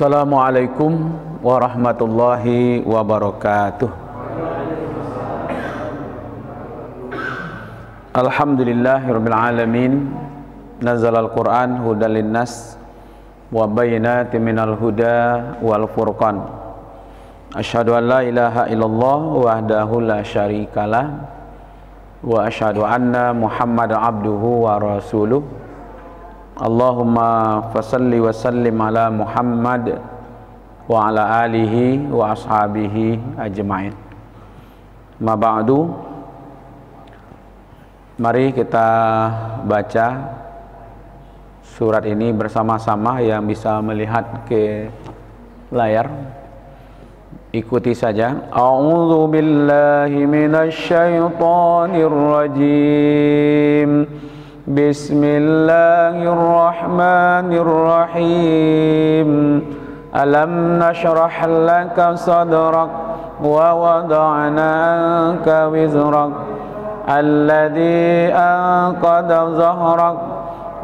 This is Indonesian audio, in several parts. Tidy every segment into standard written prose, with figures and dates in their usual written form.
Assalamualaikum warahmatullahi wabarakatuh. Alhamdulillahirabbil alamin. Nazalal Qur'an hudal linnas wa bayyinatin minal huda wal furqan. Asyhadu an la ilaha illallah wahdahu la syarikalah wa asyhadu anna Muhammadan abduhu wa rasuluh. Allahumma fasalli wa sallim ala Muhammad wa ala alihi wa ashabihi ajma'in. Ma ba'du, mari kita baca surat ini bersama-sama. Yang bisa melihat ke layar, ikuti saja. A'udzu billahi minasy syaithanir rajim. Bismillahirrahmanirrahim. Alam nashrah laka sadrak wa wada'na anka wizrak alladhi anqadha zahrak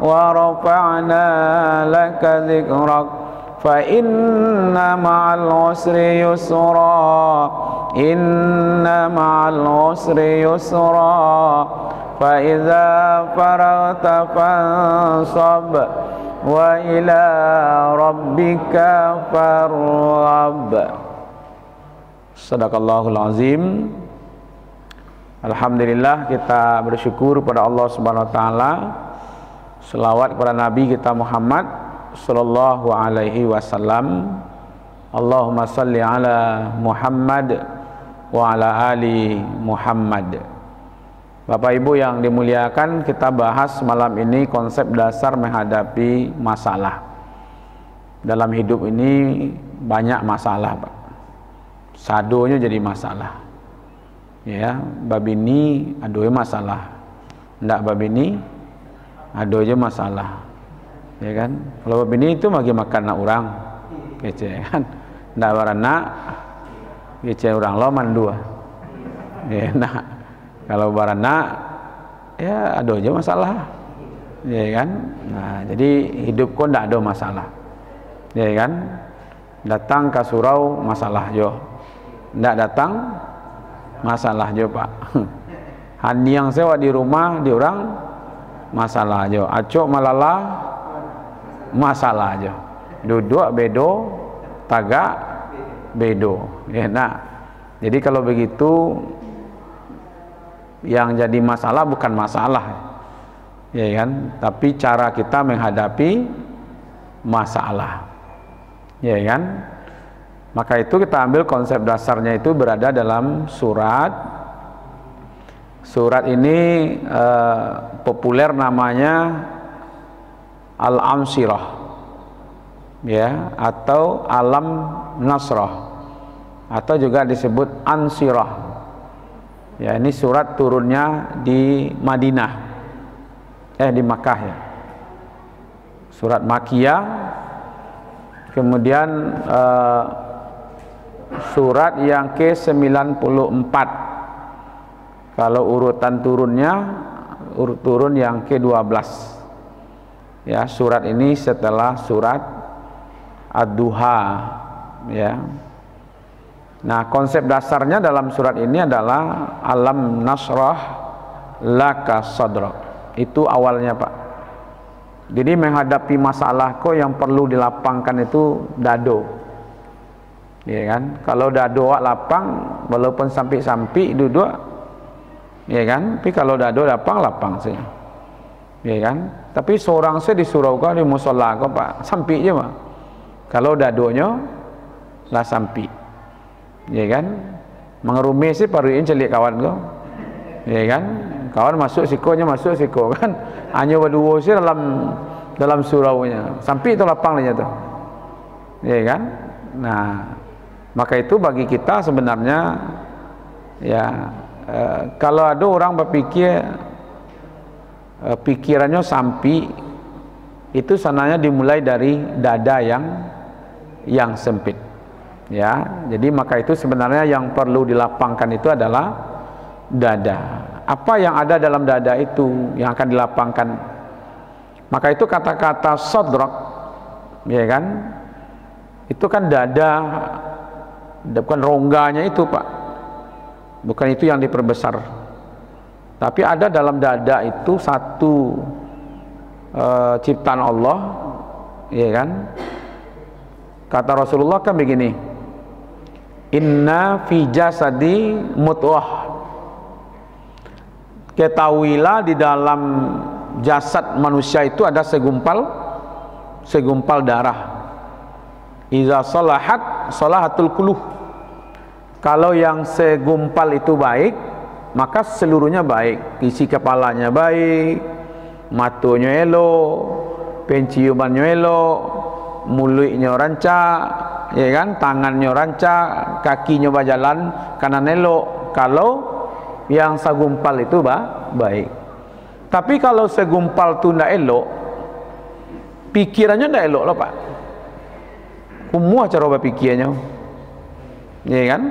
wa rafa'na laka dhikrak fa inna ma'al usri yusra inna ma'al usri yusra fa idza faragta fansab wa ila rabbika farghab. Sadaqallahul azim. Alhamdulillah, kita bersyukur kepada Allah Subhanahu wa taala. Selawat kepada Nabi kita Muhammad sallallahu alaihi wasallam. Allahumma salli ala Muhammad wa ala ali Muhammad. Bapak Ibu yang dimuliakan, kita bahas malam ini konsep dasar menghadapi masalah. Dalam hidup ini banyak masalah, Pak. Sadonya jadi masalah. Ya, babini adonya masalah. Ndak babini adonya masalah. Ya kan? Kalau babini itu bagi makan nak orang. Kece kan. Ndak warna kece orang lo mandua. Ya, nah. Kalau barana ya ada aja masalah, ya kan? Nah, jadi hidup kok ndak ada masalah, ya kan? Datang ke surau masalah jo, ndak datang masalah jo, Pak. Hani yang sewa di rumah di orang masalah jo, acok malala masalah jo, duduk bedo tagak bedo, ya. Nah, jadi kalau begitu yang jadi masalah bukan masalah, ya kan, tapi cara kita menghadapi masalah, ya kan. Maka itu kita ambil konsep dasarnya itu berada dalam surat ini populer namanya Al-Amsirah, ya, atau Alam Nasrah, atau juga disebut Ansirah. Ya, ini surat turunnya di Madinah, di Makkah, ya. Surat Makkiyah. Kemudian surat yang ke-94. Kalau urutan turunnya, turun yang ke-12. Ya, surat ini setelah surat Ad-Duha, ya. Nah, konsep dasarnya dalam surat ini adalah Alam nasrah laka sadrak. Itu awalnya, Pak. Jadi menghadapi masalah kok yang perlu dilapangkan itu dado, ya kan? Kalau dado lapang, walaupun sampai duduk, ya kan? Tapi kalau dado lapang sih, ya kan? Tapi seorang saya di surau kau di musola kau, Pak, sampai aja, Pak. Kalau dadonya lah sampai, ya kan, mengerumi sih paruin celik kawan kau, ya kan, kawan masuk sikonya masuk siko kan, hanya berdua sih dalam suraunya, sampai itu lapangnya tuh, ya kan. Nah, maka itu bagi kita sebenarnya, ya, kalau ada orang berpikir pikirannya sampai itu sananya dimulai dari dada yang sempit. Ya, jadi maka itu sebenarnya yang perlu dilapangkan itu adalah dada. Apa yang ada dalam dada itu yang akan dilapangkan. Maka itu kata-kata sadrak, ya kan, Itu kan dada, bukan rongganya itu Pak, bukan itu yang diperbesar. Tapi ada dalam dada itu satu ciptaan Allah, ya kan? Kata Rasulullah kan begini, inna fi jasadi mutwah, ketahuilah di dalam jasad manusia itu ada segumpal darah. Iza salahat salahatul kuluh, kalau yang segumpal itu baik, maka seluruhnya baik. Isi kepalanya baik, matanya elok, penciumannya elok, mulutnya rancak, ya kan, tangannya rancak, kakinya berjalan kanan elok. Kalau yang segumpal itu baik. Tapi kalau segumpal itu tidak elok, pikirannya tidak elok loh Pak. Semua cara berpikirnya, ya kan,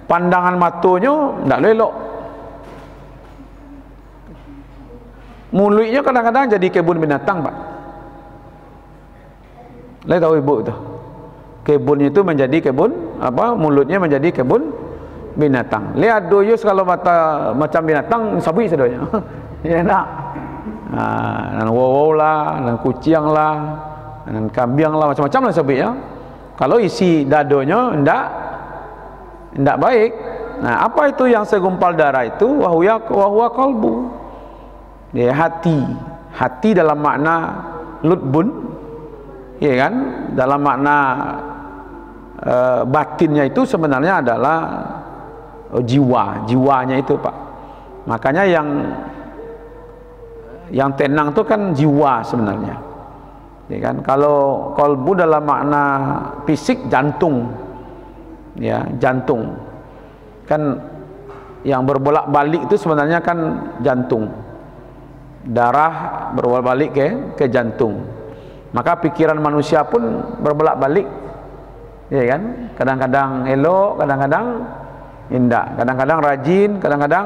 pandangan matanya tidak elok, mulutnya kadang-kadang jadi kebun binatang Pak. Lihat tahu ibu itu, kebunnya itu menjadi kebun apa, mulutnya menjadi kebun binatang. Lihat doyus kalau mata macam binatang sabui sedonya. Ya nak, dan wow lah, dan kucing lah, dan kambing lah, macam-macam lah sabui ya. Kalau isi dadonya ndak baik. Nah, apa itu yang segumpal darah itu? Wahwa qalbu, ya, hati dalam makna lutbun, ya kan, dalam makna batinnya itu sebenarnya adalah jiwanya itu Pak. Makanya yang tenang itu kan jiwa sebenarnya, ya kan. Kalau qalbu dalam makna fisik jantung, ya, jantung kan yang berbolak-balik itu sebenarnya kan jantung, darah berbolak-balik ke jantung. Maka pikiran manusia pun berbolak-balik, ya kan, kadang-kadang elok, kadang-kadang indah, kadang-kadang rajin, kadang-kadang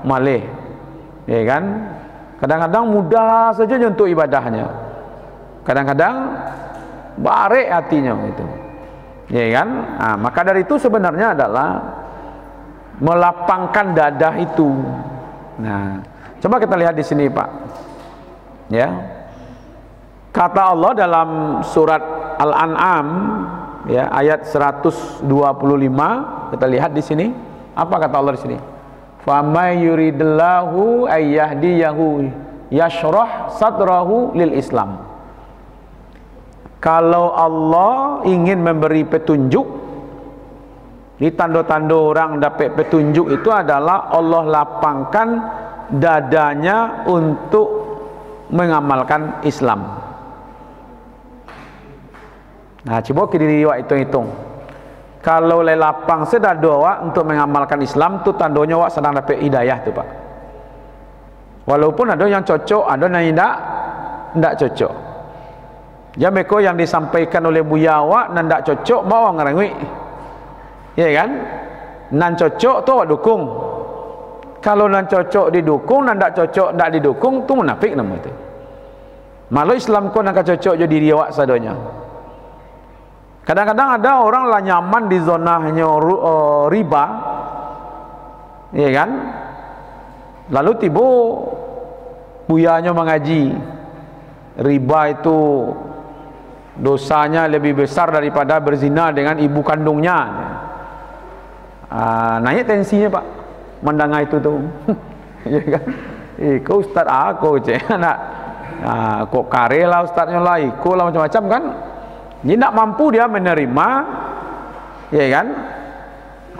malih, ya kan, kadang-kadang mudah saja untuk ibadahnya, kadang-kadang barik hatinya gitu, ya kan. Nah, maka dari itu sebenarnya adalah melapangkan dada itu. Nah, coba kita lihat di sini Pak, ya, kata Allah dalam surat Al-An'am, ya, ayat 125, kita lihat di sini apa kata Allah di sini. Famay yuridillahu ayyahdiyahu yashrah sadrahu lil Islam. Kalau Allah ingin memberi petunjuk, di tanda-tanda orang dapat petunjuk itu adalah Allah lapangkan dadanya untuk mengamalkan Islam. Nah, coba kita hitung-hitung. Kalau lapang sedada awak untuk mengamalkan Islam tu tandanya awak sedang dapat hidayah tu Pak. Walaupun ada yang cocok, ada yang tidak cocok. Ya, mereka yang disampaikan oleh buya awak dan tidak cocok mau orang ngerengui, ya kan. Nan cocok tu awak dukung. Kalau nan cocok didukung, nan tidak cocok tidak didukung, tu munafik nama itu. Malu Islam kau nak cocok jadi diri awak sadanya. Kadang-kadang ada orang lah nyaman di zonanya riba, ya kan, lalu tiba buyanya mengaji riba itu dosanya lebih besar daripada berzina dengan ibu kandungnya. Naik tensinya Pak, mendengar itu tuh. Ya kan, kau ustaz aku cek nak, kok kare lah ustaznya lah, ikut lah macam-macam kan. Dia tidak mampu dia menerima, ya kan,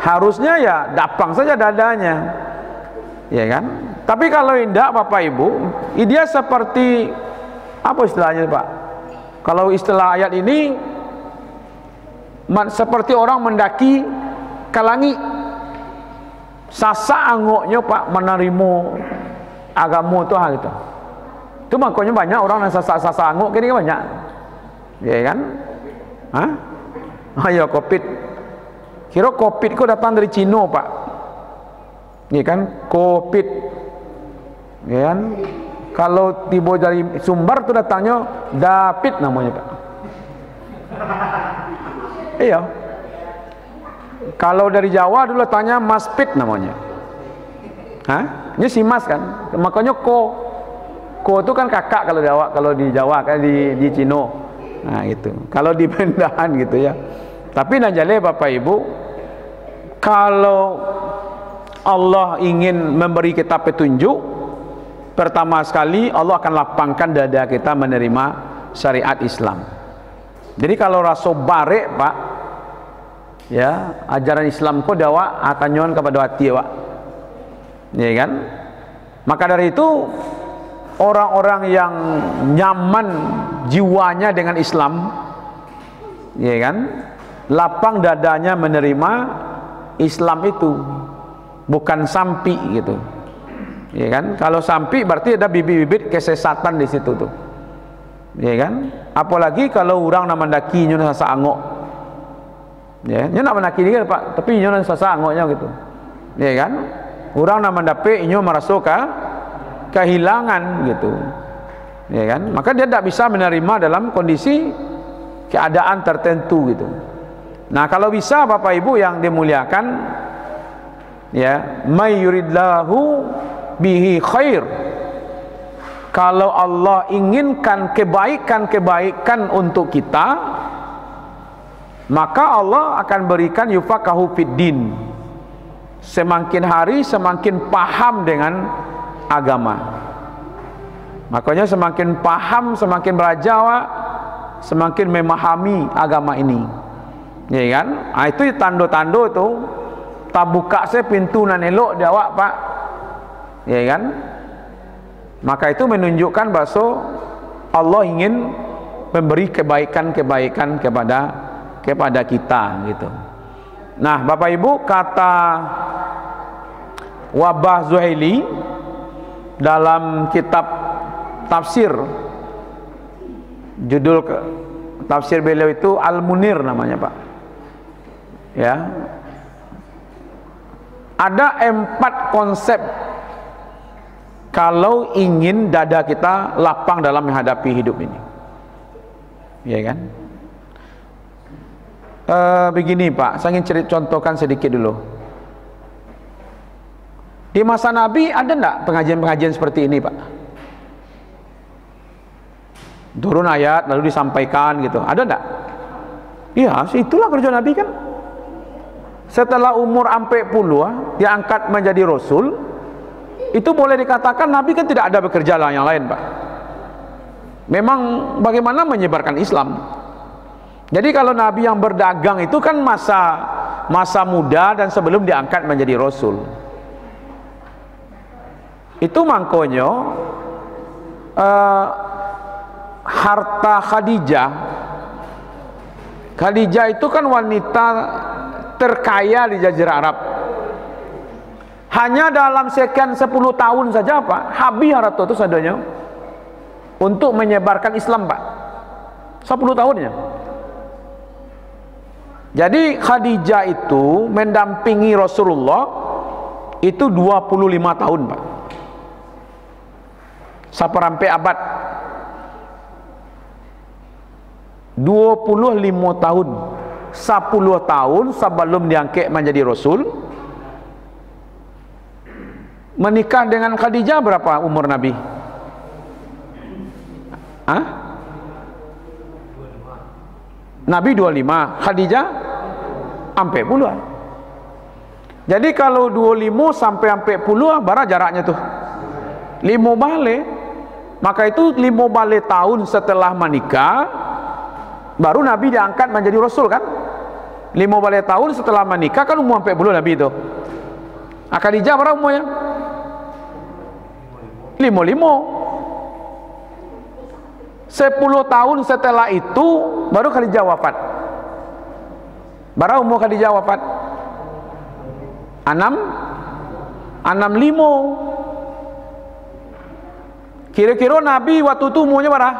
harusnya ya dapang saja dadanya, ya kan. Tapi kalau tidak Bapak Ibu, dia seperti apa istilahnya Pak, kalau istilah ayat ini seperti orang mendaki kalangi, sasa angoknya Pak menerima agama itu hal itu. Itu makanya banyak orang yang sasa angok ini kan banyak, ya kan. Ya COVID, kira COVID kok datang dari Cina Pak, ya kan, COVID, ya kan. Kalau tiba dari Sumbar itu datangnya David namanya Pak. Iya. Kalau dari Jawa dulu tanya Mas Pit namanya. Hah? Ini si Mas kan. Makanya Ko. Ko itu kan kakak kalau Jawa, kalau di Jawa kan di Cino. Nah, itu. Kalau di Bendahan gitu ya. Tapi najale Bapak Ibu, kalau Allah ingin memberi kita petunjuk, pertama sekali Allah akan lapangkan dada kita menerima syariat Islam. Jadi kalau raso barek Pak, ya ajaran Islam ko dawa atanyon kepada hati Pak, ya kan? Maka dari itu orang-orang yang nyaman jiwanya dengan Islam, ya kan, lapang dadanya menerima Islam itu, bukan sampi gitu, ya kan? Kalau sampi berarti ada bibit-bibit kesesatan di situ tuh, ya kan? Apalagi kalau orang nama daki nyonya sasa angok, ya, nyonya nak mendaki dia Pak, tapi nyonya sasa angoknya gitu, ya kan? Orang nama dape nyonya merasa kehilangan gitu, ya kan? Maka dia tidak bisa menerima dalam kondisi keadaan tertentu gitu. Nah, kalau bisa Bapak Ibu yang dimuliakan, ya, may yuridlahu bihi khair, kalau Allah inginkan kebaikan-kebaikan untuk kita, maka Allah akan berikan yufaqahu fiddin, semakin hari semakin paham dengan agama. Makanya semakin paham, semakin berajawa, semakin memahami agama ini, ya kan? Nah, itu tanda-tanda itu tak buka saya pintu nan elok dia awak Pak, ya kan? Maka itu menunjukkan bahwa Allah ingin memberi kebaikan-kebaikan kepada kita gitu. Nah, Bapak Ibu, kata Wabah Zuhaili dalam kitab tafsir, judul tafsir beliau itu Al-Munir namanya Pak, ya, ada 4 konsep kalau ingin dada kita lapang dalam menghadapi hidup ini, ya kan? Begini Pak, saya ingin contohkan sedikit dulu. Di masa Nabi ada enggak pengajian-pengajian seperti ini Pak? Turun ayat lalu disampaikan gitu, ada enggak? Iya, itulah kerja Nabi kan. Setelah umur sampai puluh diangkat menjadi Rasul, itu boleh dikatakan Nabi kan tidak ada bekerja yang lain Pak. Memang bagaimana menyebarkan Islam. Jadi kalau Nabi yang berdagang itu kan masa muda dan sebelum diangkat menjadi Rasul. Itu mangkonyo harta Khadijah itu kan wanita terkaya di Jazirah Arab. Hanya dalam sekian 10 tahun saja Pak, habis harta itu sadanya untuk menyebarkan Islam Pak, 10 tahunnya. Jadi Khadijah itu mendampingi Rasulullah itu 25 tahun Pak, seperempat abad, 25 tahun, 10 tahun sebelum diangkat menjadi Rasul. Menikah dengan Khadijah berapa umur Nabi? Hah? Nabi 25, Khadijah sampai puluhan. Jadi kalau 25 sampai puluh, berapa jaraknya tuh? 5 balik. Maka itu 5 balik tahun setelah menikah baru Nabi diangkat menjadi Rasul kan? 5 balik tahun setelah menikah kan umur sampai puluh Nabi itu. Khadijah berapa umurnya? 55. 10 tahun setelah itu baru Khadijah wafat. Berapa umur Khadijah wafat? 65. Kira-kira Nabi waktu itu umurnya berapa?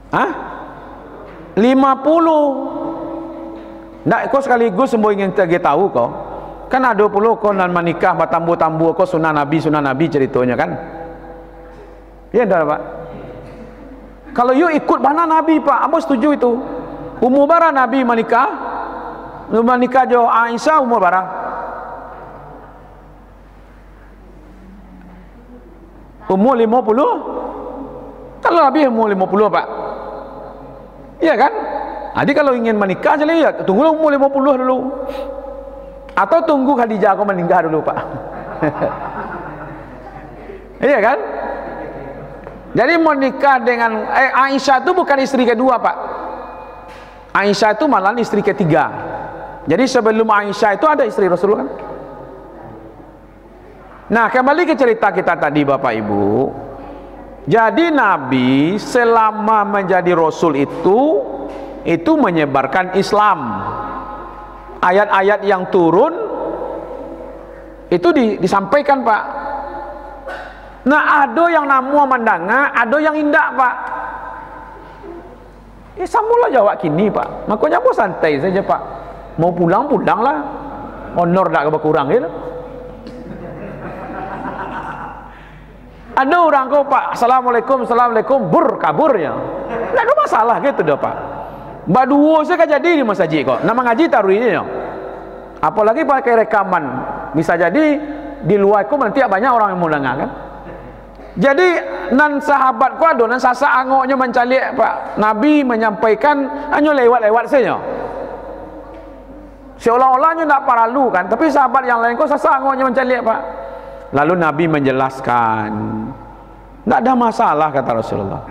Hah? 50. Nggak, kau sekaligus semua ingin tahu kau. Kan ada puluh kau nan menikah batambu-tambu kau sunnah Nabi ceritanya kan? Iya dah Pak. Kalau you ikut mana Nabi Pak, ambo setuju itu. Umur bara Nabi menikah jo Aisyah umur bara? Umur 50. Kalau Nabi umur 50 Pak, iya kan? Jadi kalau ingin menikah jadi ya tunggu umur 50 dulu, atau tunggu Khadijah aku meninggal dulu Pak. Iya kan? Jadi mau nikah dengan Aisyah itu bukan istri kedua Pak. Aisyah itu malah istri ketiga. Jadi sebelum Aisyah itu ada istri Rasul kan. Nah kembali ke cerita kita tadi Bapak Ibu. Jadi Nabi selama menjadi Rasul itu menyebarkan Islam. Ayat-ayat yang turun itu disampaikan Pak. Nah ada yang namu mandanga, ada yang indak Pak. Ya samula jawab kini Pak. Makanya aku santai saja Pak. Mau pulang lah. Honor tak berkurang gitu. Ada orang kau Pak, assalamualaikum, kaburnya. Tidak ada masalah gitu dah Pak. Mbak duo saya kan jadi di masjid kok. Nama ngaji taruh ini ya. Apalagi pakai rekaman. Bisa jadi di luar itu nanti banyak orang yang mau dengar kan. Jadi nan sahabat ku ada nan sasa angoknya mencalik Pak. Nabi menyampaikan hanya lewat-lewat saja. Seolah-olahnya tidak paralu kan, tapi sahabat yang lain kok sasa angoknya mencalik Pak. Lalu Nabi menjelaskan, tidak ada masalah kata Rasulullah.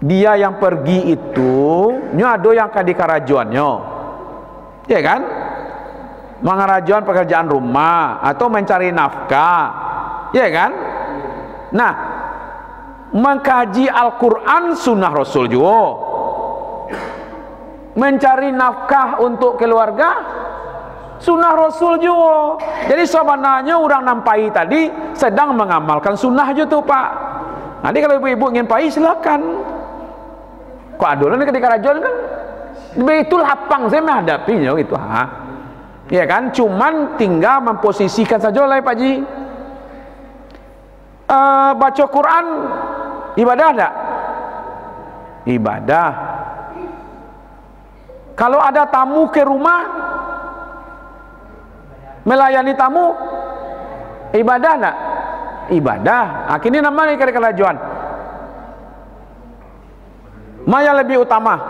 Dia yang pergi itu, ada yang di kerajaannya, ya kan? Mengerajuan pekerjaan rumah atau mencari nafkah, ya kan? Nah, mengkaji Al-Quran sunnah Rasul juga. Mencari nafkah untuk keluarga sunnah Rasul juga. Jadi sebenarnya orang nampai tadi sedang mengamalkan sunnah juga tuh Pak. Nanti kalau ibu-ibu ingin pai silakan. Kok adolan ketika rajon kan itu lapang saya menghadapinya gitu ya kan, cuman tinggal memposisikan saja lah Pak Ji. Baca Quran ibadah enggak? Ibadah. Kalau ada tamu ke rumah melayani tamu ibadah enggak? Ibadah. Akhirnya namanya kerajuan. Maya lebih utama.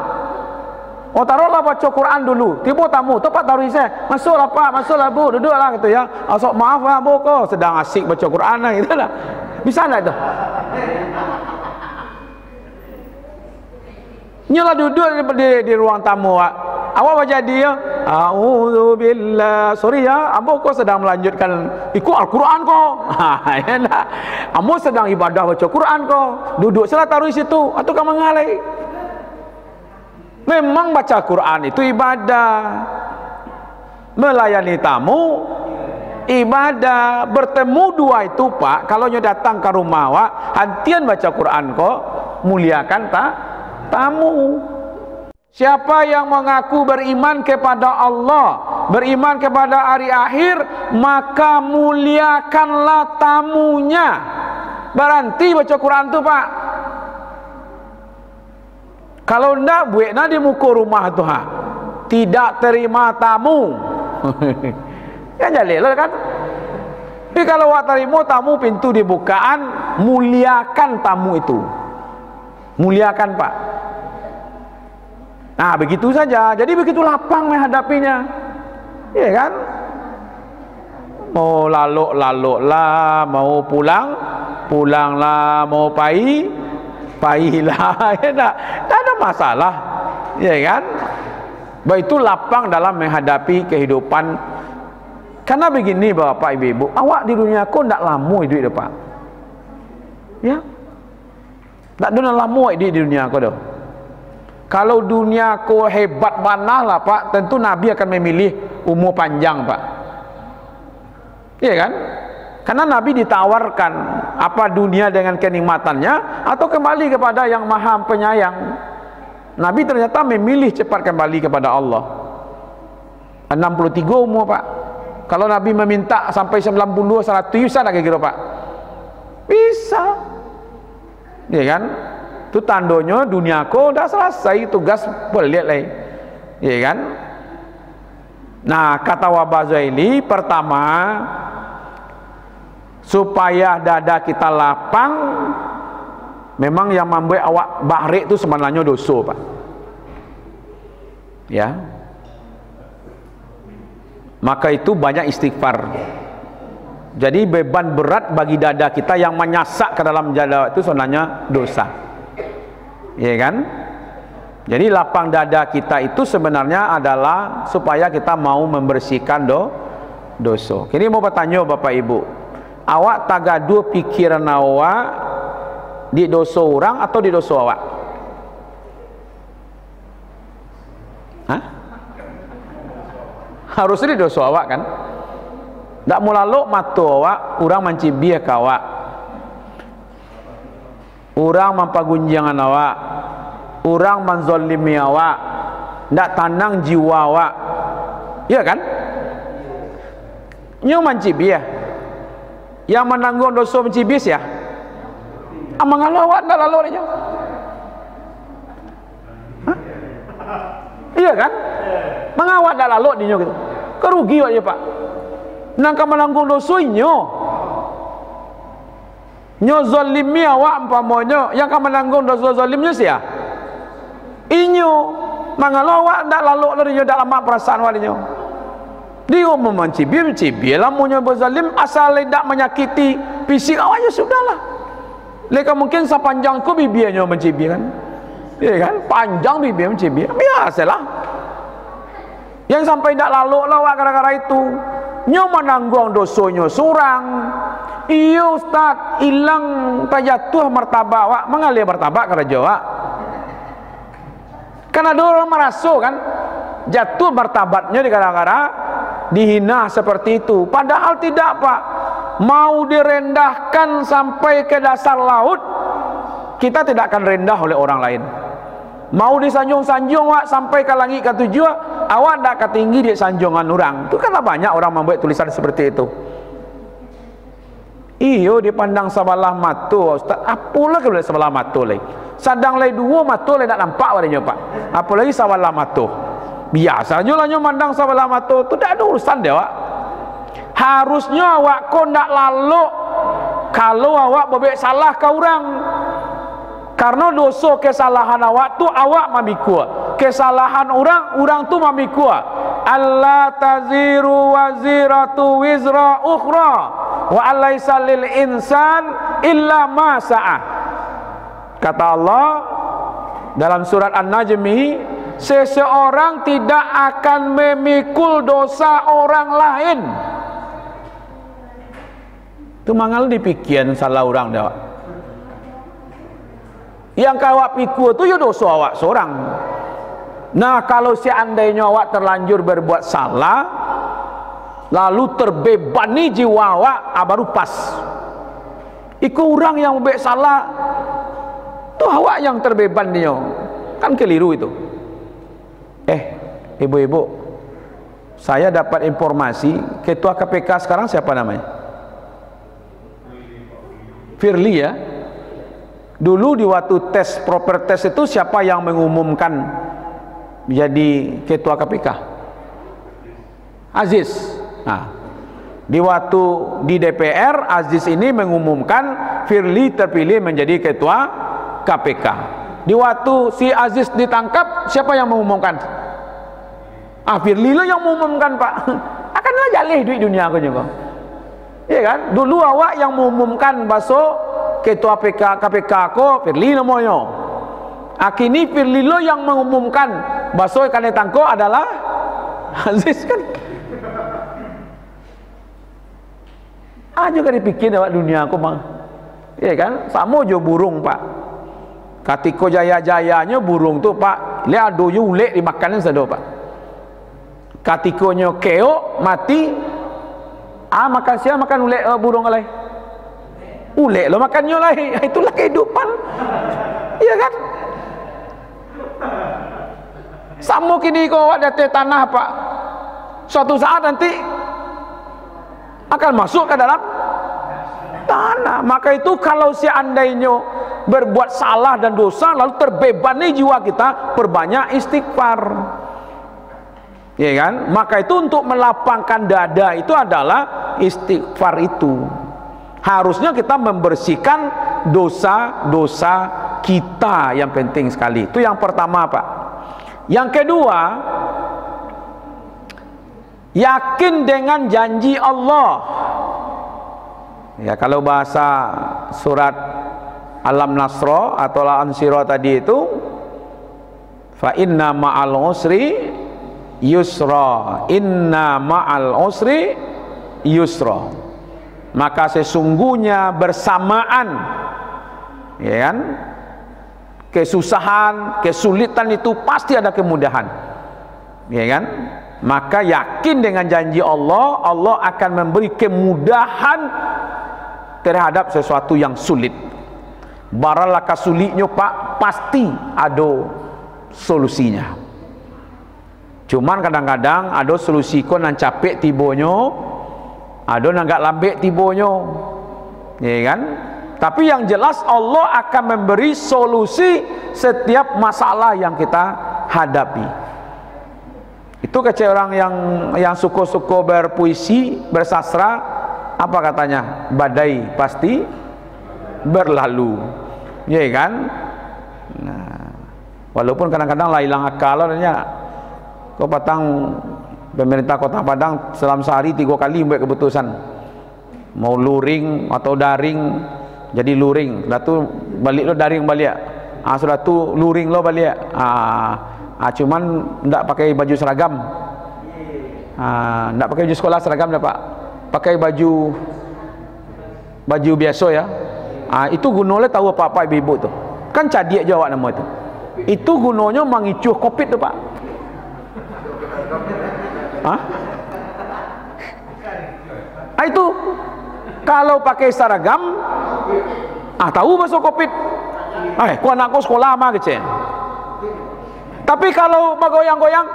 Oh taruhlah baca Quran dulu. Tiba tamu, tepat taruh saya. Masuklah Pak, masuklah Bu, duduklah gitu ya. Asok maaf lah Bu, kok sedang asik baca Quran lah gitu lah. Bisa enggak itu? Nyolah duduk di ruang tamu Pak. Awak baca dia, a'udzubillah. Sorry ya, ambo kok sedang melanjutkan ikut Al-Quran kok. Ya enggak. Ambo sedang ibadah baca Quran kok. Duduk salah taruh di situ atau kamu ngalai. Memang baca Quran itu ibadah. Melayani tamu ibadah. Bertemu dua itu Pak, kalau nyo datang ke rumah Wak, hantian baca Quran kok, muliakan tamu. Siapa yang mengaku beriman kepada Allah, beriman kepada hari akhir, maka muliakanlah tamunya. Berhenti baca Quran tuh Pak. Kalau enggak buatnya di muka rumah tuh tidak terima tamu. Ya jalil kan. Tapi kalau awak terima tamu, pintu dibukaan, muliakan tamu itu. Muliakan Pak. Nah begitu saja. Jadi begitu lapang menghadapinya. Iya kan? Mau laluk lah, mau pulang lah, mau pailah. Ya tak ada masalah. Iya kan? Baik, itu lapang dalam menghadapi kehidupan. Karena begini Bapak Ibu, awak di dunia kau tidak lama hidup Pak. Ya, tidak ada lama hidup di dunia kau dah. Kalau dunia kau hebat mana lah Pak, tentu Nabi akan memilih umur panjang Pak. Iya kan? Karena Nabi ditawarkan apa dunia dengan kenikmatannya atau kembali kepada yang Maha Penyayang. Nabi ternyata memilih cepat kembali kepada Allah. 63 umur Pak. Kalau Nabi meminta sampai 90, 100 bisa tak kira Pak? Bisa. Ya kan? Itu tandanya dunia ko udah selesai, tugas pelit lagi, ya kan? Nah, kata Wabazaili, pertama supaya dada kita lapang, memang yang membuat awak bahrik itu sebenarnya dosa, Pak. Ya. Maka itu banyak istighfar. Jadi beban berat bagi dada kita yang menyasak ke dalam dada itu sebenarnya dosa. Ya kan? Jadi lapang dada kita itu sebenarnya adalah supaya kita mau membersihkan dosa. Kini mau bertanya Bapak Ibu, awak tagadu pikiran awak di dosa orang atau di dosa awak? Hah? Harusnya di dosa awak kan? Tak mau lalu mata awak, orang mencibir ke awak, orang mempagunjangan awak, orang menzolimi awak, tak tanang jiwa awak, ya kan? Nyo mencibir, yang menanggung dosa mencibir ya, amang awak tak lalu dia. Iya kan? Mengawat tak lalu dia gitu. Kerugi aja Pak. Nangka menanggung dosa nyo zalimi awak umpamanya, yang akan menanggung dosa zalimnya sia inyo mangalo awak ndak lalu larinya dalam perasaan walinya dia mencibir lamunnya berzalim asal tidak menyakiti fisik awaknya sudahlah. Leka mungkin sepanjang ku bibirnya mencibir kan, iya kan, panjang bibir mencibir biasalah. Yang sampai tidak lalu lawak gara-gara itu nyo menanggung dosonya surang. Iya Ustaz, hilang tajatuh martabak wak, mengalir martabak kerja wak. Kan ada orang merasa kan jatuh martabatnya gara-gara dihina seperti itu. Padahal tidak Pak. Mau direndahkan sampai ke dasar laut, kita tidak akan rendah oleh orang lain. Mau disanjung-sanjung wak sampai ke langit ketujuh, awak tak ketinggi di sanjungan orang. Itu kan banyak orang membuat tulisan seperti itu. Iyo dipandang sebelah mata Ustaz, apalah kalau sebelah mata lagi. Sadang lagi dua mata lagi tak nampak wadanya Pak. Apalagi sebelah mata. Biasanya lah nyo mandang sebelah mata tu tak ada urusan dia Wak. Harusnya awak kau nak lalu kalau awak bebek salah ke orang. Karena dosa kesalahan awak tu awak mamikua, kesalahan orang tu mamikua. Allah taziru waziratu wizra ukhra wa alaysa lil insan illa ma sa'ah. Kata Allah dalam surat An-Najmi, seseorang tidak akan memikul dosa orang lain. Itu mangal dipikiran salah orang dah. Yang kawak pikul tu ya dosa awak seorang. Nah kalau seandainya awak terlanjur berbuat salah, lalu terbebani jiwa awak, baru pas. Iku orang yang membuat salah, tu awak yang terbeban dia. Kan keliru itu. Ibu-ibu, saya dapat informasi ketua KPK sekarang siapa namanya? Firly ya. Dulu di waktu tes proper test itu siapa yang mengumumkan menjadi ketua KPK? Aziz. Nah, di waktu di DPR Aziz ini mengumumkan Firly terpilih menjadi ketua KPK. Di waktu si Aziz ditangkap siapa yang mengumumkan? Firly lah yang mengumumkan Pak. Akanlah jalih duit dunia aku juga. Iya kan? Dulu awak yang mengumumkan baso ketua KPK ko Firly namanya. Kini Firly lo yang mengumumkan baso ikan tangko adalah Aziz kan. Juga dipikir awak dunia aku bang. Iya kan? Sama jo burung Pak. Katiko jaya-jayanya burung tu Pak. Lihat aduh ulek dimakanin sedo Pak. Katikonya keo mati. Makan siang makan ulek burung alai. Ulek lo makannya lah, itulah kehidupan. Iya kan? Sama kini kau ada tanah Pak. Suatu saat nanti akan masuk ke dalam tanah. Maka itu kalau seandainya berbuat salah dan dosa, lalu terbebani jiwa kita, perbanyak istighfar. Ya kan? Maka itu untuk melapangkan dada itu adalah istighfar itu. Harusnya kita membersihkan dosa-dosa kita, yang penting sekali. Itu yang pertama, Pak. Yang kedua, yakin dengan janji Allah. Ya, kalau bahasa surat Alam Nasra atau Al-Ansira tadi itu, fa inna ma'al usri yusra, inna ma'al usri yusra. Maka sesungguhnya bersamaan, ya kan, kesusahan, kesulitan itu pasti ada kemudahan, ya kan. Maka yakin dengan janji Allah, Allah akan memberi kemudahan terhadap sesuatu yang sulit. Baralaka sulitnya, Pak, pasti ada solusinya. Cuman kadang-kadang ada solusi ko nan capek tibonyo, ada nan gak lambek tibonyo, ya kan. Tapi yang jelas Allah akan memberi solusi setiap masalah yang kita hadapi. Itu kecil orang yang suka-suka berpuisi, bersastra, apa katanya? Badai pasti berlalu, ya kan. Nah, walaupun kadang-kadang lah hilang akal adanya. Kau patang pemerintah Kota Padang dalam sehari 3 kali buat keputusan, mau luring atau daring. Jadi luring, sudah tu balik lo daring balik. Sudah tu luring lo balik. Cuman tidak pakai baju seragam. Tidak pakai baju sekolah seragam dah, Pak. Pakai baju biasa ya. Itu gunanya tahu apa-apa ibu-ibu tu. Kan cadik jawab nama itu. Itu gunanya mengicuh Covid tu, Pak. Itu kalau pakai seragam, tahu masuk Covid. Ku anakku sekolah mah kecil. Tapi kalau bergoyang-goyang,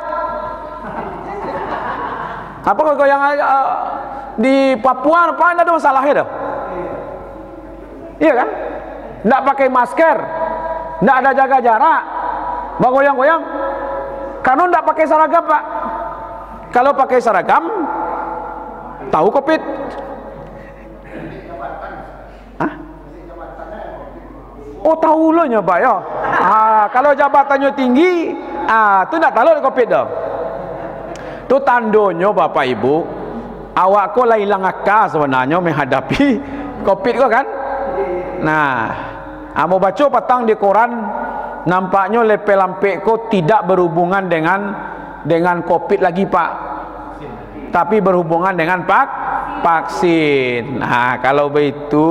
apa goyang di Papua apa ada masalahnya dah. Iya kan? Tidak pakai masker, tidak ada jaga jarak, bergoyang-goyang. Karena tidak pakai seragam, Pak. Kalau pakai seragam, tahu Covid. Tahu lo nya, Pak ya. Kalau jabatannya tinggi, tu tidak tahu Covid dah. Tu tandonyo Bapak Ibu, awak ko lah hilang akal sebenarnya menghadapi Covid ko kan. Nah, mau baca patang di koran, nampaknya lepe lampek ko tidak berhubungan dengan Covid lagi, Pak. Tapi berhubungan dengan vaksin. Nah, kalau begitu,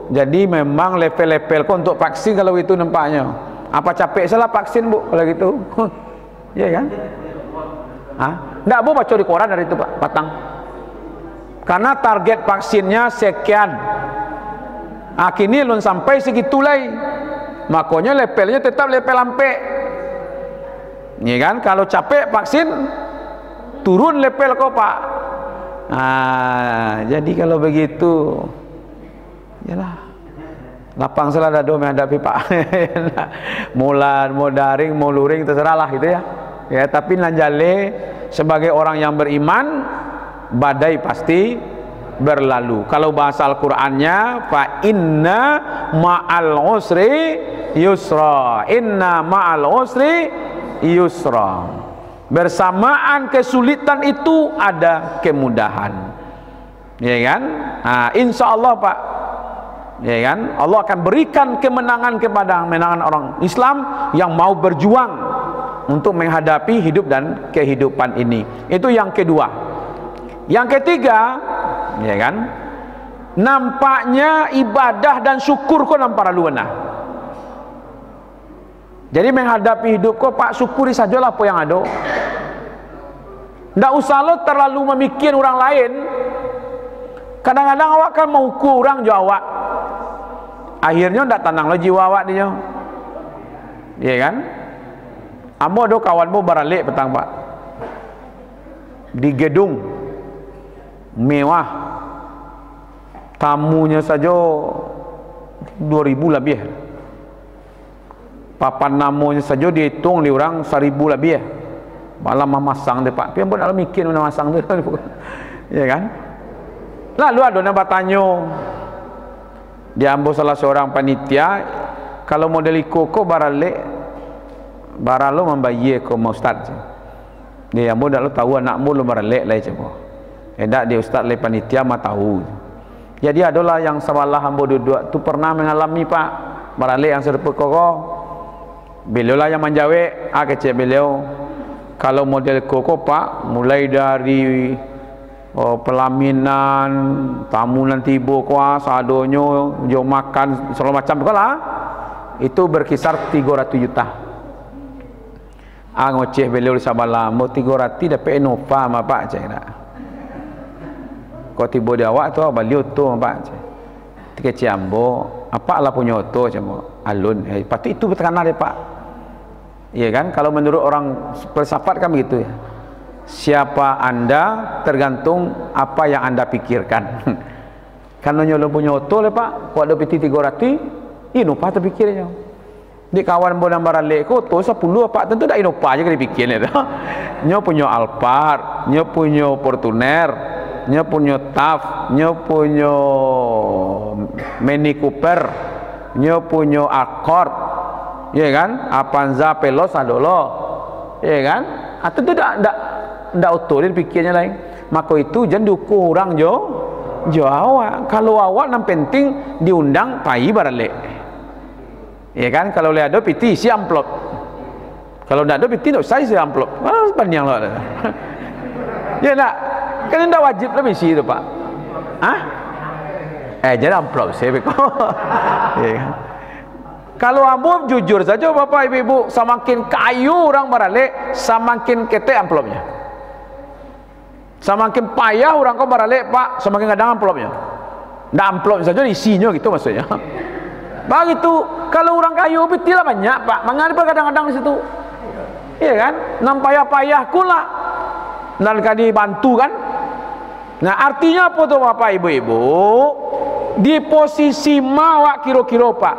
jadi memang level-level ko untuk vaksin kalau itu nampaknya. Apa capek salah vaksin, Bu, kalau gitu? Iya kan? Nggak mau baca di koran dari itu, Pak, patang. Karena target vaksinnya sekian. Kini belum sampai segitu lagi. Makanya levelnya tetap level lampek. Iya kan? Kalau capek vaksin, turun level kok, Pak. Jadi kalau begitu, yalah, lapang salah dado menghadapi, Pak. Mau daring, mau luring, terserahlah gitu ya. Ya, tapi nanjale sebagai orang yang beriman, badai pasti berlalu. Kalau bahasa Al-Qur'annya, fa inna ma'al usri yusra, inna ma'al usri yusra. Bersamaan kesulitan itu ada kemudahan, ya kan? Insya Allah, Pak, ya kan, Allah akan berikan kemenangan kepada orang Islam yang mau berjuang untuk menghadapi hidup dan kehidupan ini. Itu yang kedua. Yang ketiga, ya kan, nampaknya ibadah dan syukur kok nampak luana. Jadi menghadapi hidup kok, Pak, syukuri sajalah apa yang ada. Nggak usah lo terlalu memikir orang lain. Kadang-kadang awak kan mau ukur orang jawab, akhirnya ndak tenang lo jiwa awak dia, ya kan? Amo do kawanmu baralik petang, Pak, di gedung mewah, tamunya saja 2000 lebih. papan namanya saja dihitung di orang 1000 lebih ya. Malah memasang deh Pak. Pian pun nak mikir mana masang tu. Ya kan? Lalu ada nak bertanya. Dia ambil salah seorang panitia, kalau model koko barale membayar ke ustaz. Dia ambil dak lo tahu anakmu lo barale lah cemo. Hendak dia ustaz le panitia mah tahu. Jadi adalah yang sabalah ambil duduk tu pernah mengalami Pak barale yang serupa koko. Beliau lah yang menjawab, kecik beliau. Kalau model koko Pak, mulai dari pelaminan, tamu nanti ibu kuas, adonyo, jom makan, segala macam tu lah. Itu berkisar 300 juta. Ngoceh beliau di Sabala, mau 300 dapat Innova mah Pak cik nak. Kau tiba di awak tu, beliau tu Pak cik. Kecik ambo, apa lah punya tu cik alun. Patut itu bertekanan dia Pak. Ya kan, kalau menurut orang filsafat kan begitu ya. Siapa anda tergantung apa yang anda pikirkan. Karena nyolo punya oto le Pak, kau ada piti 300, Innova terpikirnya. Di kawan bonan barale ko oto 10 Pak, tentu dak Innova aja kan dipikirnya. Nyo punya Alphard, nyo punya Fortuner, nyo punya TAF, nyo punya Mini Cooper, nyo punya Accord. Ya kan, Avanza Pelos adolo, ya kan, atau tu ndak auto dia pikirnya lain. Maka itu jangan diukur orang jo awak. Kalau awak nam penting diundang pai barale, ya kan. Kalau le ada piti si amplop, kalau ndak ada piti ndak saya si amplop, panjang lah. Ya nak, kan ndak wajib lebih si itu Pak. Jadi amplop saya beko. Ya kan. Kalau ambo jujur saja Bapak Ibu, semakin kayu orang barale, semakin kete amplopnya. Semakin payah orang kau barale Pak, semakin kadang amplopnya. Ndak amplop saja isinya gitu maksudnya. Begitu. Kalau orang kayu betilah banyak Pak, mengapa kadang-kadang di situ? Iya kan? Nam payah-payah kula. Dan kadi bantu kan? Nah, artinya apa tuh Bapak Ibu? Di posisi mawak kira-kira Pak.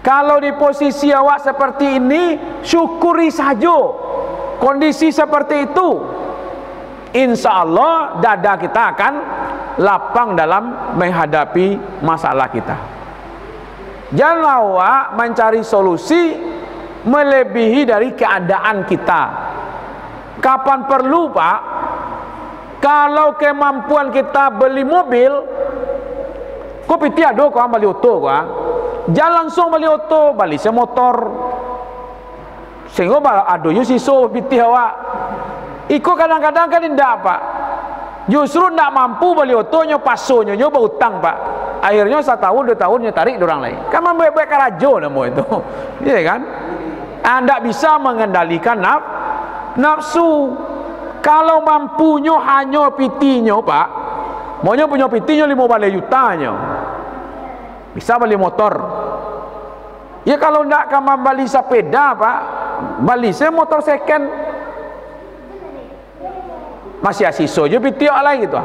Kalau di posisi awak seperti ini, syukuri saja kondisi seperti itu. Insya Allah dada kita akan lapang dalam menghadapi masalah kita. Jangan awak mencari solusi melebihi dari keadaan kita. Kapan perlu Pak, kalau kemampuan kita beli mobil, kau piti ado kau beli oto kau. Jangan langsung beli oto, beli semotor. Sehingga ada yo siso piti awak. Iko kadang-kadang kan indah Pak. Justru ndak mampu beli oto nyo pasonya nyo berutang Pak. Akhirnya 1 tahun 2 tahun nyo tarik orang lain. Kan baik-baik karajo namo itu. Iya kan? Anda bisa mengendalikan nafsu. Kalau mampunyo hanya pitinyo Pak. Maunya punya pitinyo 15 juta nyo. Bisa beli motor. Ya kalau ndak kamu beli sepeda Pak, beli motor second. Masih asiso je pitiok lah gitu.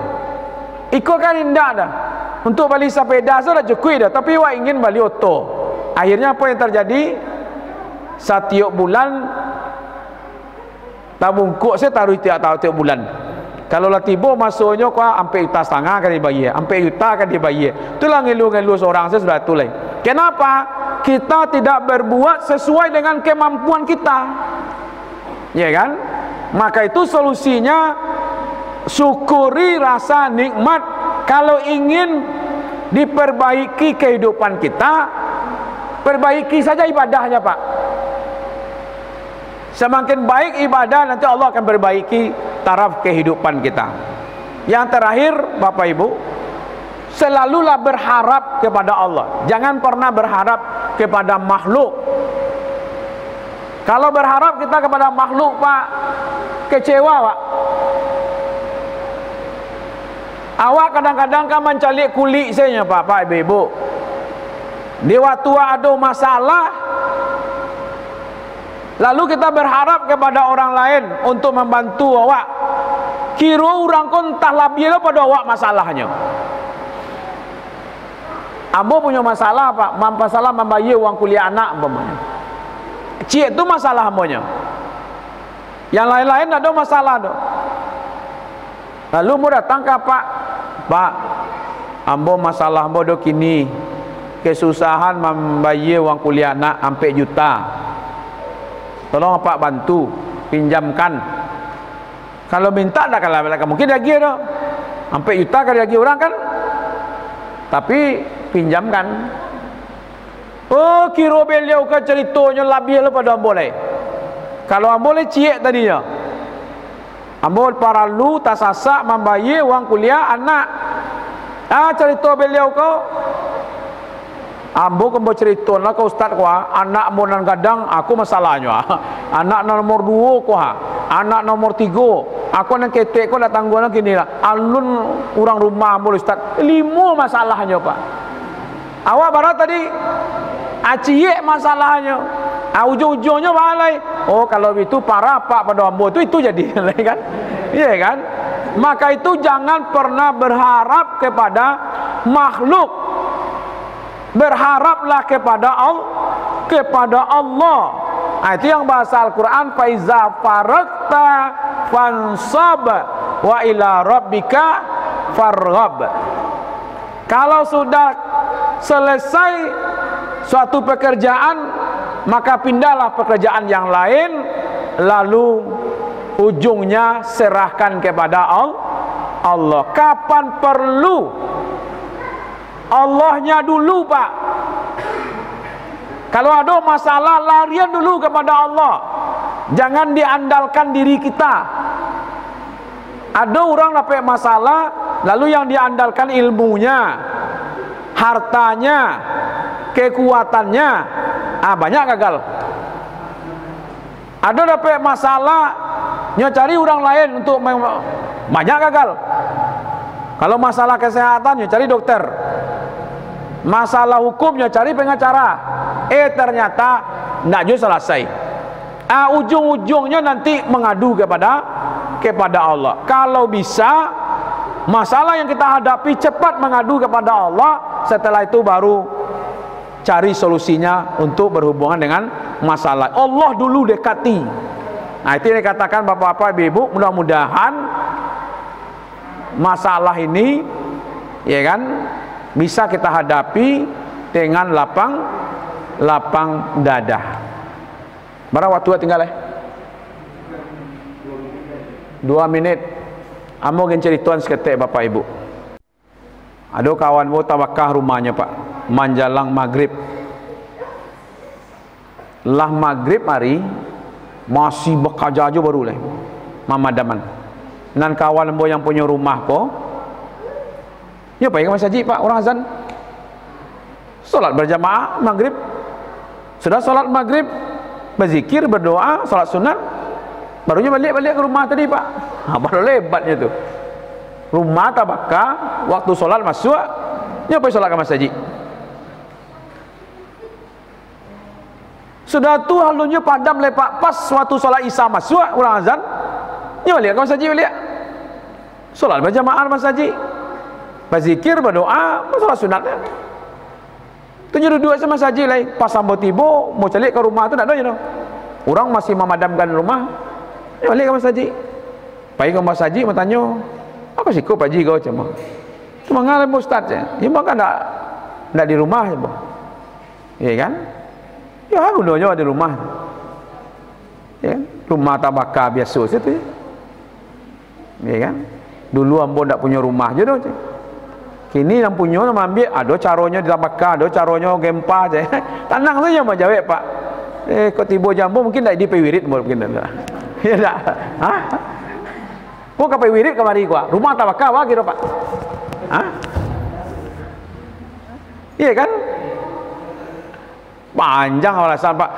Iko kan ndak dah. Untuk beli sepeda sudah cukup dah, tapi wak ingin beli oto. Akhirnya apa yang terjadi? Setiap bulan tabungkuk saya taruh tiap bulan. Kalau lah tiba masuknya kau sampai juta setengah kan dibayar, sampai juta kan dibayar. Itulah ngeluh-ngeluh seorang saya sudah tu lain. Kenapa? Kita tidak berbuat sesuai dengan kemampuan kita. Ya kan? Maka itu solusinya syukuri rasa nikmat. Kalau ingin diperbaiki kehidupan kita, perbaiki saja ibadahnya Pak. Semakin baik ibadah, nanti Allah akan perbaiki taraf kehidupan kita. Yang terakhir Bapak Ibu, selalulah berharap kepada Allah. Jangan pernah berharap kepada makhluk. Kalau berharap kita kepada makhluk Pak, kecewa Pak. Awak kadang-kadang kan mencalik kulit saya Pak Ibu. Di waktu ada masalah, lalu kita berharap kepada orang lain untuk membantu awak. Kira orang kon entah lebih pada awak masalahnya. Ambo punya masalah pak, masalah membayar uang kuliah anak umpamanya. Cik itu masalah ambonya. Yang lain-lain tak ada masalah tu. Lalu mu datang ke Pak, ambo masalah ambo do kini, kesusahan membayar uang kuliah anak sampai juta. Tolong Pak bantu, pinjamkan. Kalau minta tak kalah mungkin lagi do. Sampai juta kali lagi orang kan. Tapi pinjamkan. Oh, kira beliau ke ceritanya lebih pada ambo lai. Kalau ambo lai cik tadinya. Ambo paralu tasasak membayar uang kuliah anak. Cerita beliau kau. Ambo kembo cerita lah ke ustaz ko, anak mo nan kadang aku masalahnya. Anak nomor 2 ko anak nomor 3. Aku nang ketek ko datang gua nang gini lah. Alun orang rumah ambo ustaz 5 masalahnya pak. Awak barat tadi aciye masalahnya. Ujung-ujungnya balai. Oh kalau itu parah pak pada ambo itu jadi kan? Iya kan? Maka itu jangan pernah berharap kepada makhluk. Berharaplah kepada Allah. Itu yang bahasa Al-Quran, faiza faragta fansab wa ila rabbika farghab. Kalau sudah selesai suatu pekerjaan, maka pindahlah pekerjaan yang lain, lalu ujungnya serahkan kepada Allah. Kapan perlu, Allahnya dulu pak. Kalau ada masalah, larian dulu kepada Allah. Jangan diandalkan diri kita. Ada orang dapat masalah, lalu yang diandalkan ilmunya, hartanya, kekuatannya, banyak gagal. Ada dapat masalah, cari orang lain untuk banyak gagal. Kalau masalah kesehatan, cari dokter. Masalah hukumnya cari pengacara. Ternyata tidak juga selesai. Ujung-ujungnya nanti mengadu kepada Allah. Kalau bisa masalah yang kita hadapi cepat mengadu kepada Allah. Setelah itu baru cari solusinya untuk berhubungan dengan masalah. Allah dulu dekati. Nah itu yang dikatakan bapak-bapak, ibu-ibu, mudah-mudahan masalah ini ya kan bisa kita hadapi dengan lapang dada. Berapa waktu tinggal 2 menit. Amo ingin cerituan seketik bapak ibu. Ada kawan mau tawakah rumahnya pak, menjelang maghrib. Lah maghrib hari masih bekerja aja baru lah mamadaman. Dan kawan mo yang punya rumah ko, ya pak yang masjid pak, orang azan solat berjamaah maghrib. Sudah solat maghrib, berzikir, berdoa, solat sunat, barunya balik ke rumah tadi pak. Baru lebatnya tu rumah tabaka, waktu solat masuk, ya pergi solat ke masjid. Sudah tu halunya padam lepak, pas waktu solat isya masuk, orang azan, ya balik ke masjid, balik solat berjamaah masjid, berzikir, berdoa, solat sunatnya. Tu duduk sama saja lah. Pas sambo tibo mau calik ke rumah tu tak ada je tu. Orang masih memadamkan rumah. Ya balik ke masjid. Pergi ke masjid bertanya, apa sih kau paji kau cuma? Cuma ngalim ustaz je. Ya kan tak di rumah je. Ya kan? Ya gunanya di rumah. Ya, rumah tabaka biasa situ. Ya kan? Dulu ambo tak punya rumah je tu. Kini yang punya nama ambil, ada caranya di tabaka, ada caranya gempa je. Tanang tu yang mau jawab pak. Kau tiba jambu mungkin tak di pewirit mungkin tak. Ya tak? Hah? Kau ke pewirit kemari gua. Rumah tabaka wah kira pak. Hah? Iya kan? Panjang alasan pak.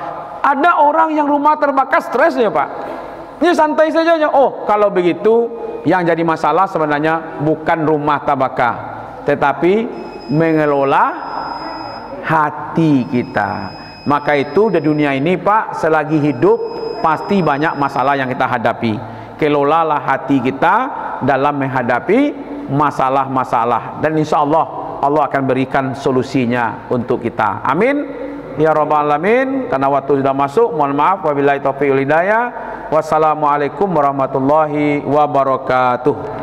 Ada orang yang rumah terbakar stresnya pak. Ini santai saja. Oh kalau begitu yang jadi masalah sebenarnya bukan rumah tabaka, tetapi mengelola hati kita. Maka itu di dunia ini pak, selagi hidup pasti banyak masalah yang kita hadapi. Kelolalah hati kita dalam menghadapi masalah-masalah, dan insya Allah Allah akan berikan solusinya untuk kita. Amin ya rabbal alamin. Karena waktu sudah masuk, mohon maaf. Wabillahi taufiq wal hidayah. Wassalamualaikum warahmatullahi wabarakatuh.